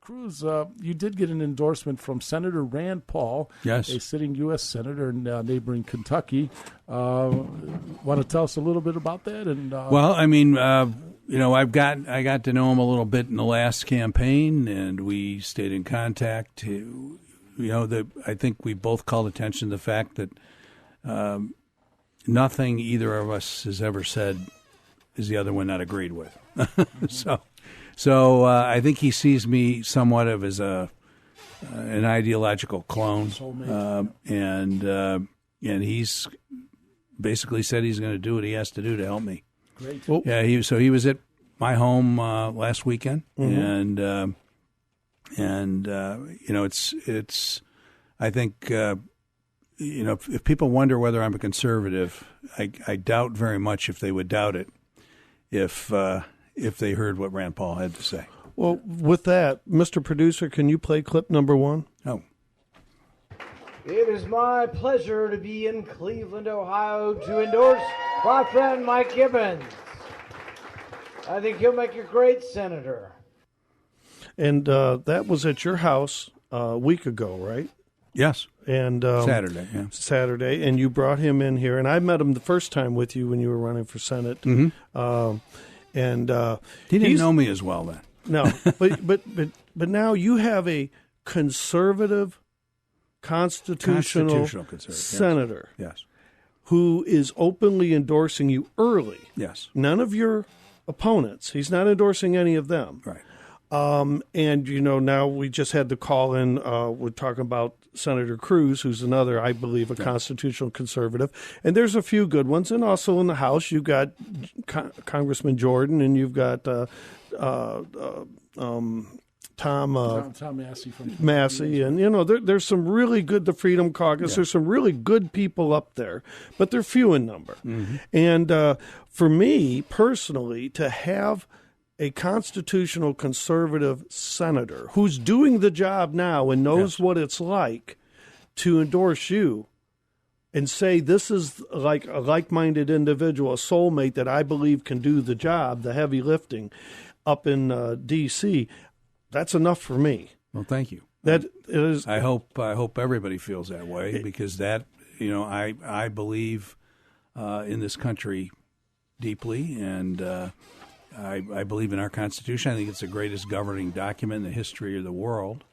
Cruz, you did get an endorsement from Senator Rand Paul, yes, a sitting U.S. senator in neighboring Kentucky. Want to tell us a little bit about that? And well, I mean, I got to know him a little bit in the last campaign, and we stayed in contact. I think we both called attention to the fact that nothing either of us has ever said is the other one not agreed with. So I think he sees me somewhat of as an ideological clone, and he's basically said he's going to do what he has to do to help me. Great. Well, yeah, he was at my home last weekend, mm-hmm. and it's I think if people wonder whether I'm a conservative, I doubt very much if they would doubt it if they heard what Rand Paul had to say. Well, with that, Mr. Producer, can you play clip number 1? Oh. It is my pleasure to be in Cleveland, Ohio, to endorse my friend Mike Gibbons. I think he'll make a great senator. And that was at your house a week ago, right? Yes. And Saturday, yeah. Saturday, and you brought him in here, and I met him the first time with you when you were running for Senate. Mm-hmm. And he didn't know me as well then. No, but now you have a conservative, constitutional senator, yes, who is openly endorsing you early. Yes, none of your opponents. He's not endorsing any of them. Right. And now we just had the call in. We're talking about Senator Cruz, who's another, I believe, a constitutional conservative. And there's a few good ones. And also in the House, you've got Congressman Jordan, and you've got Tom Massey from Massey, and there's some really good. The Freedom Caucus. Yeah. There's some really good people up there, but they're few in number. Mm-hmm. And for me personally, to have a constitutional conservative senator who's doing the job now and knows what it's like to endorse you and say this is like a like-minded individual, a soulmate that I believe can do the job, the heavy lifting up in D.C., that's enough for me. Well, thank you. That is. I hope everybody feels that way, because that I believe in this country deeply, and I believe in our Constitution. I think it's the greatest governing document in the history of the world,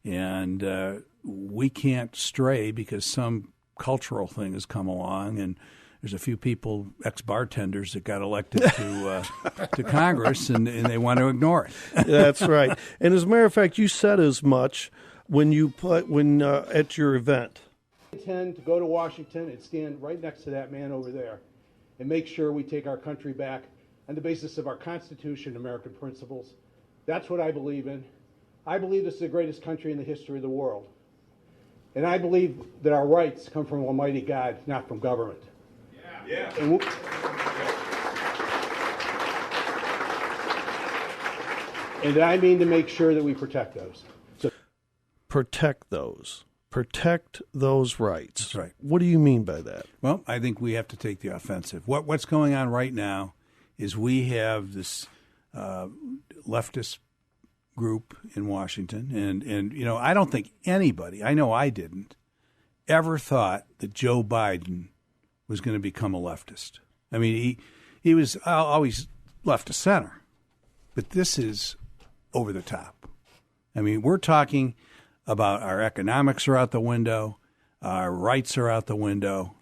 and we can't stray because some cultural thing has come along, and there's a few people, ex-bartenders, that got elected to Congress, and they want to ignore it. That's right. And as a matter of fact, you said as much when at your event. I intend to go to Washington and stand right next to that man over there and make sure we take our country back on the basis of our Constitution and American principles. That's what I believe in. I believe this is the greatest country in the history of the world. And I believe that our rights come from Almighty God, not from government. Yeah. And I mean to make sure that we protect those. Protect those rights. That's right. What do you mean by that? Well, I think we have to take the offensive. What's going on right now is we have this leftist group in Washington, and I don't think anybody, I know I didn't, ever thought that Joe Biden was going to become a leftist. I mean, he was always left to center, but this is over the top. I mean, we're talking about our economics are out the window, our rights are out the window.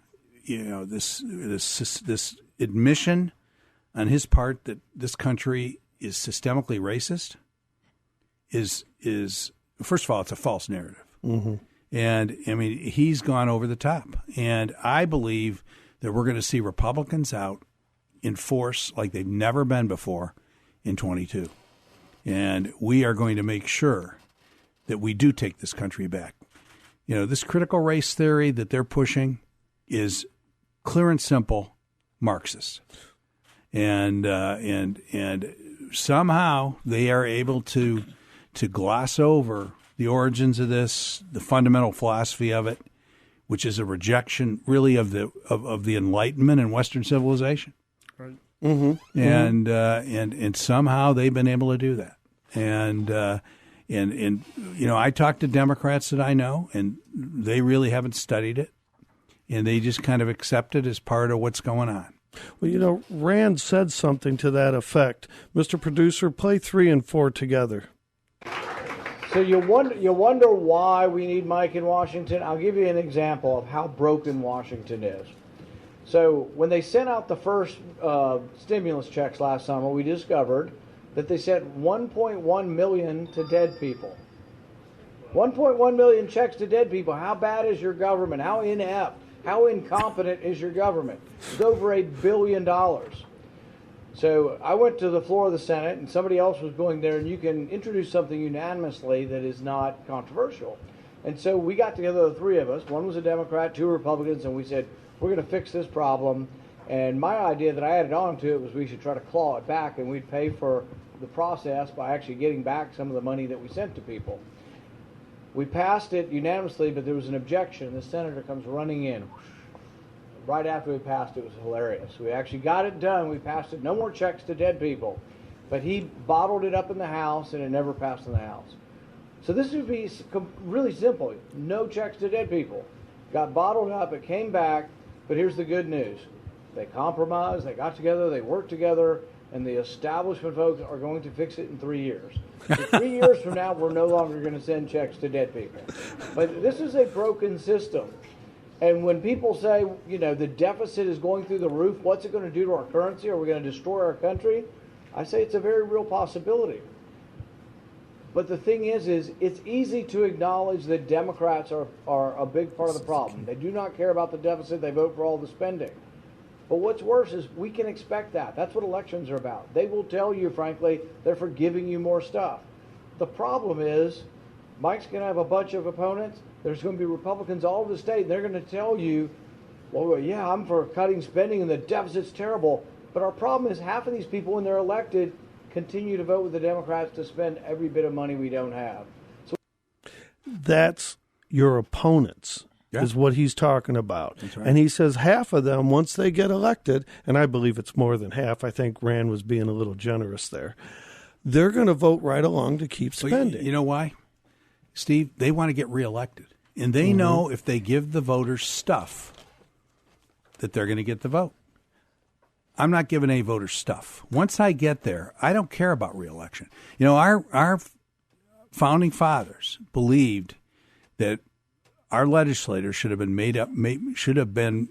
This admission on his part that this country is systemically racist is first of all, it's a false narrative. Mm-hmm. And, I mean, he's gone over the top. And I believe that we're going to see Republicans out in force like they've never been before in 22. And we are going to make sure that we do take this country back. This critical race theory that they're pushing is clear and simple Marxist. And somehow they are able to gloss over the origins of this, the fundamental philosophy of it, which is a rejection really of the Enlightenment and Western civilization. Right. Mm-hmm. And somehow they've been able to do that. And And I talk to Democrats that I know, and they really haven't studied it, and they just kind of accept it as part of what's going on. Well, Rand said something to that effect. Mr. Producer, play 3 and 4 together. So you wonder why we need Mike in Washington? I'll give you an example of how broken Washington is. So when they sent out the first stimulus checks last summer, we discovered that they sent 1.1 million to dead people. 1.1 million checks to dead people. How bad is your government? How inept? How incompetent is your government? It's over $1 billion. So I went to the floor of the Senate, and somebody else was going there, and you can introduce something unanimously that is not controversial. And so we got together, the 3 of us. One was a Democrat, 2 Republicans, and we said, we're going to fix this problem. And my idea that I added on to it was we should try to claw it back, and we'd pay for the process by actually getting back some of the money that we sent to people. We passed it unanimously, but there was an objection. The senator comes running in. Right after we passed it, was hilarious. We actually got it done. We passed it. No more checks to dead people. But he bottled it up in the House, and it never passed in the House. So this would be really simple. No checks to dead people. Got bottled up. It came back. But here's the good news. They compromised. They got together. They worked together. And the establishment folks are going to fix it in 3 years. So 3 years from now, we're no longer going to send checks to dead people. But this is a broken system. And when people say, the deficit is going through the roof, what's it going to do to our currency? Are we going to destroy our country? I say it's a very real possibility. But the thing is it's easy to acknowledge that Democrats are a big part of the problem. They do not care about the deficit. They vote for all the spending. But what's worse is we can expect that. That's what elections are about. They will tell you, frankly, they're for giving you more stuff. The problem is Mike's going to have a bunch of opponents. There's going to be Republicans all over the state. And they're going to tell you, well, yeah, I'm for cutting spending and the deficit's terrible. But our problem is half of these people, when they're elected, continue to vote with the Democrats to spend every bit of money we don't have. So that's your opponents. Yeah. Is what he's talking about. That's right. And he says half of them, once they get elected, and I believe it's more than half, I think Rand was being a little generous there, they're going to vote right along to keep spending. You know why, Steve? They want to get reelected. And they know if they give the voters stuff that they're going to get the vote. I'm not giving any voters stuff. Once I get there, I don't care about reelection. Our founding fathers believed that our legislators should have been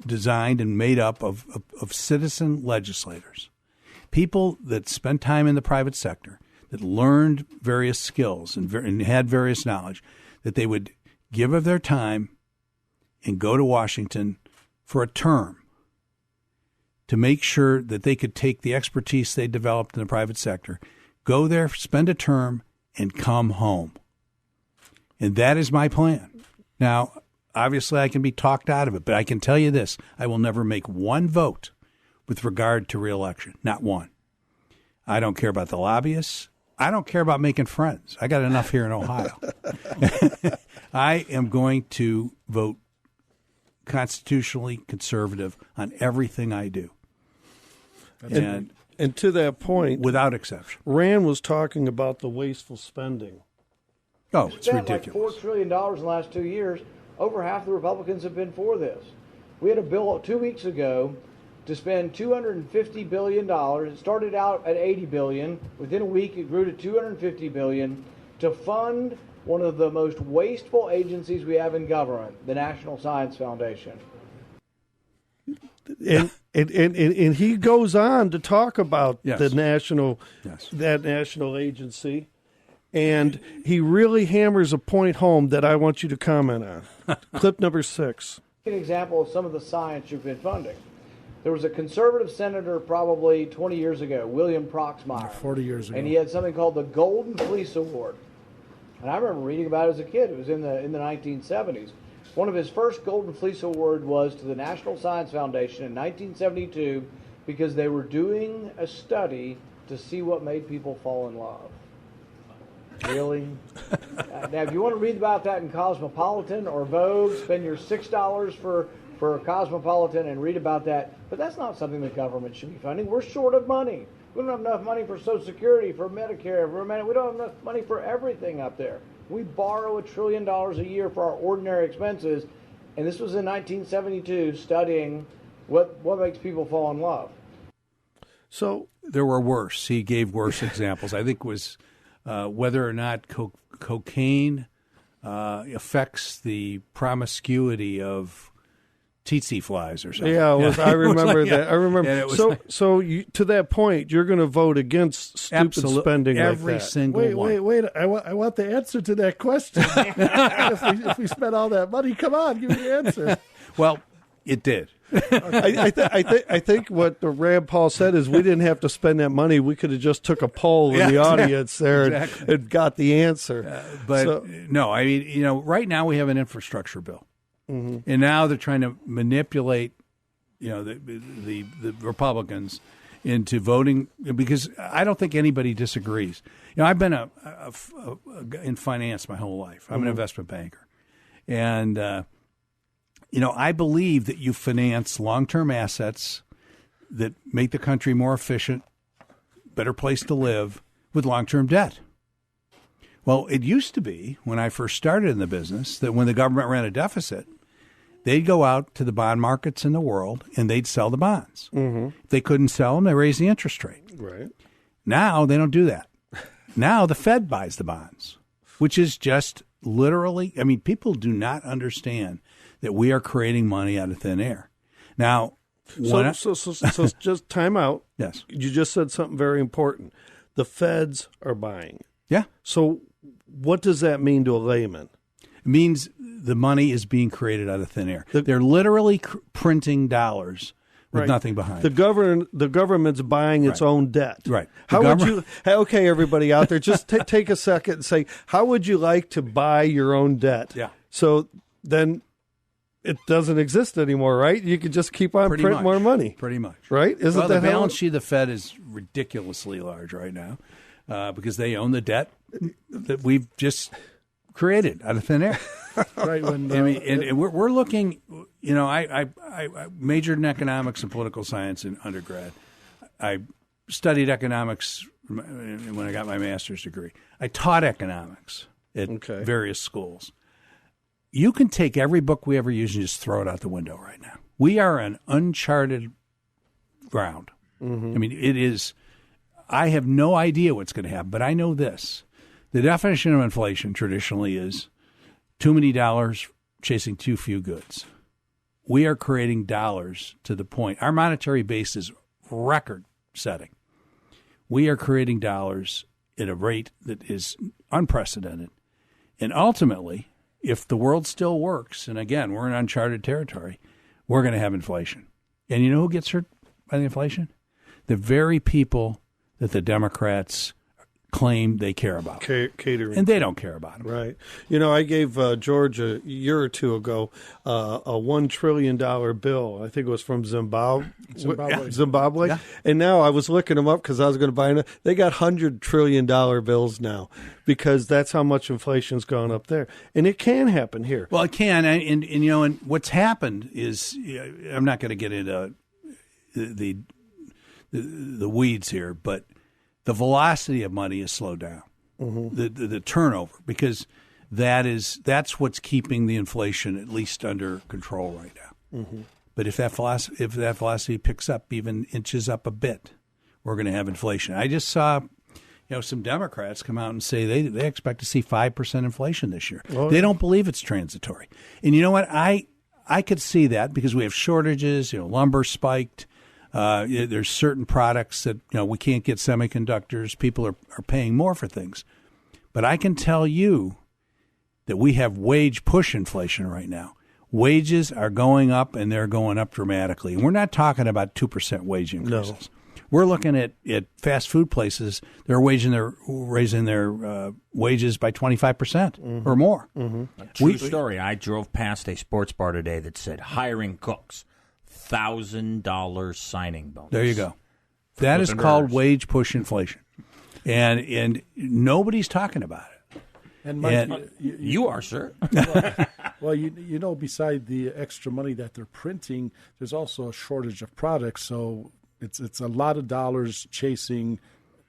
designed and made up of citizen legislators, people that spent time in the private sector, that learned various skills and had various knowledge, that they would give of their time and go to Washington for a term to make sure that they could take the expertise they developed in the private sector, go there, spend a term, and come home. And that is my plan. Now, obviously, I can be talked out of it, but I can tell you this. I will never make one vote with regard to reelection. Not one. I don't care about the lobbyists. I don't care about making friends. I got enough here in Ohio. I am going to vote constitutionally conservative on everything I do. And to that point, without exception, Rand was talking about the wasteful spending. Oh, it's ridiculous. Like $4 trillion in the last 2 years. Over half the Republicans have been for this. We had a bill 2 weeks ago to spend $250 billion. It started out at $80 billion. Within a week, it grew to $250 billion to fund one of the most wasteful agencies we have in government, the National Science Foundation. And he goes on to talk about the national that national agency, and he really hammers a point home that I want you to comment on. Clip number 6. An example of some of the science you've been funding. There was a conservative senator probably 20 years ago, William Proxmire. 40 years ago. And he had something called the Golden Fleece Award. And I remember reading about it as a kid. It was in the 1970s. One of his first Golden Fleece Award was to the National Science Foundation in 1972 because they were doing a study to see what made people fall in love. Really? Now, if you want to read about that in Cosmopolitan or Vogue, spend your $6 for Cosmopolitan and read about that. But that's not something the government should be funding. We're short of money. We don't have enough money for Social Security, for Medicare, we don't have enough money for everything up there. We borrow $1 trillion a year for our ordinary expenses, and this was in 1972, studying what makes people fall in love. So there were worse. He gave worse examples. I think it was whether or not cocaine affects the promiscuity of tsetse flies or something. Yeah, I remember like, that. I remember. So to that point, you're going to vote against stupid spending every like that. single one. Wait. I want the answer to that question. if we spent all that money, come on, give me the answer. Well, it did. I think what the Rand Paul said is we didn't have to spend that money. We could have just took a poll in the audience there and got the answer. No, I mean, right now we have an infrastructure bill. Mm-hmm. And now they're trying to manipulate, the Republicans into voting, because I don't think anybody disagrees. I've been in finance my whole life. I'm an investment banker, and I believe that you finance long-term assets that make the country more efficient, better place to live, with long-term debt. Well, it used to be, when I first started in the business, that when the government ran a deficit, they'd go out to the bond markets in the world and they'd sell the bonds. Mm-hmm. If they couldn't sell them, they raised the interest rate. Right. Now they don't do that. Now the Fed buys the bonds, which is just literally, people do not understand that we are creating money out of thin air. Now, so just time out. Yes. You just said something very important. The Feds are buying. Yeah. So what does that mean to a layman? It means the money is being created out of thin air. They're literally printing dollars with nothing behind it. The government's buying its own debt. Right. How would you? Okay, everybody out there, just take a second and say, how would you like to buy your own debt? Yeah. So then it doesn't exist anymore, right? You could just keep on printing more money. Pretty much. Right? Isn't that the balance sheet of the Fed is ridiculously large right now because they own the debt that we've just created out of thin air. Right. And we're looking. I majored in economics and political science in undergrad. I studied economics when I got my master's degree. I taught economics at various schools. You can take every book we ever used and just throw it out the window right now. We are on uncharted ground. Mm-hmm. It is. I have no idea what's going to happen, but I know this. The definition of inflation traditionally is too many dollars chasing too few goods. We are creating dollars to the point. Our monetary base is record-setting. We are creating dollars at a rate that is unprecedented. And ultimately, if the world still works, and again, we're in uncharted territory, we're going to have inflation. And you know who gets hurt by the inflation? The very people that the Democrats claim they care about. Catering. And they don't care about them. Right. I gave George a year or two ago a $1 trillion bill. I think it was from Zimbabwe. Yeah. And now I was looking them up because I was going to buy it. They got $100 trillion bills now because that's how much inflation's gone up there. And it can happen here. Well, it can. And what's happened is, I'm not going to get into the weeds here, but the velocity of money is slowed down. Mm-hmm. The turnover, because that's what's keeping the inflation at least under control right now. Mm-hmm. But if that velocity picks up, even inches up a bit, we're going to have inflation. I just saw, some Democrats come out and say they expect to see 5% inflation this year. Oh, they don't believe it's transitory. And you know what? I could see that because we have shortages. Lumber spiked. There's certain products that we can't get semiconductors. People are paying more for things. But I can tell you that we have wage push inflation right now. Wages are going up, and they're going up dramatically. And we're not talking about 2% wage increases. No. We're looking at fast food places. They're raising their wages by 25% or more. Mm-hmm. True story. I drove past a sports bar today that said hiring cooks. $1,000 signing bonus. There you go. That is called wage push inflation, and nobody's talking about it. And Mike, you are, sir. Well, beside the extra money that they're printing, there's also a shortage of products. So It's a lot of dollars chasing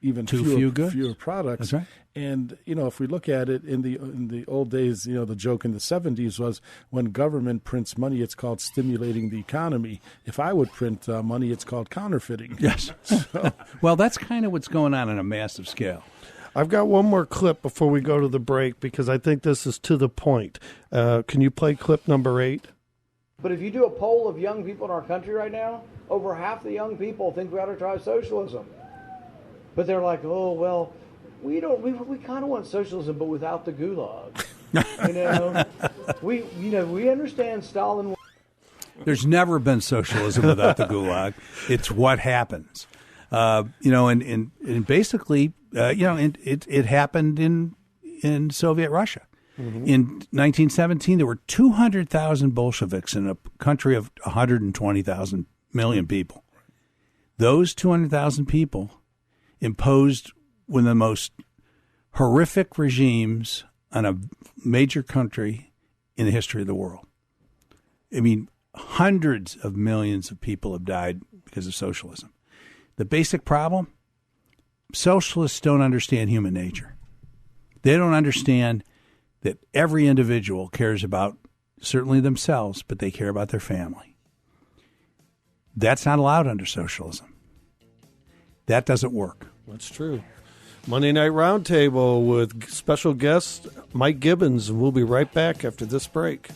even fewer products. That's right. And if we look at it in the old days, the joke in the 70s was when government prints money, it's called stimulating the economy. If I would print money, it's called counterfeiting. Yes. Well, that's kind of what's going on a massive scale. I've got one more clip before we go to the break because I think this is to the point. Can you play clip number 8? But if you do a poll of young people in our country right now, over half the young people think we ought to try socialism. But they're like, oh, well, we kind of want socialism, but without the gulag. We understand Stalin. There's never been socialism without the gulag. It's what happens. And basically, it happened in Soviet Russia. Mm-hmm. In 1917, there were 200,000 Bolsheviks in a country of 120,000 million people. Those 200,000 people imposed one of the most horrific regimes on a major country in the history of the world. I mean, hundreds of millions of people have died because of socialism. The basic problem, socialists don't understand human nature. They don't understand that every individual cares about certainly themselves, but they care about their family. That's not allowed under socialism. That doesn't work. That's true. Monday Night Roundtable with special guest Mike Gibbons. We'll be right back after this break.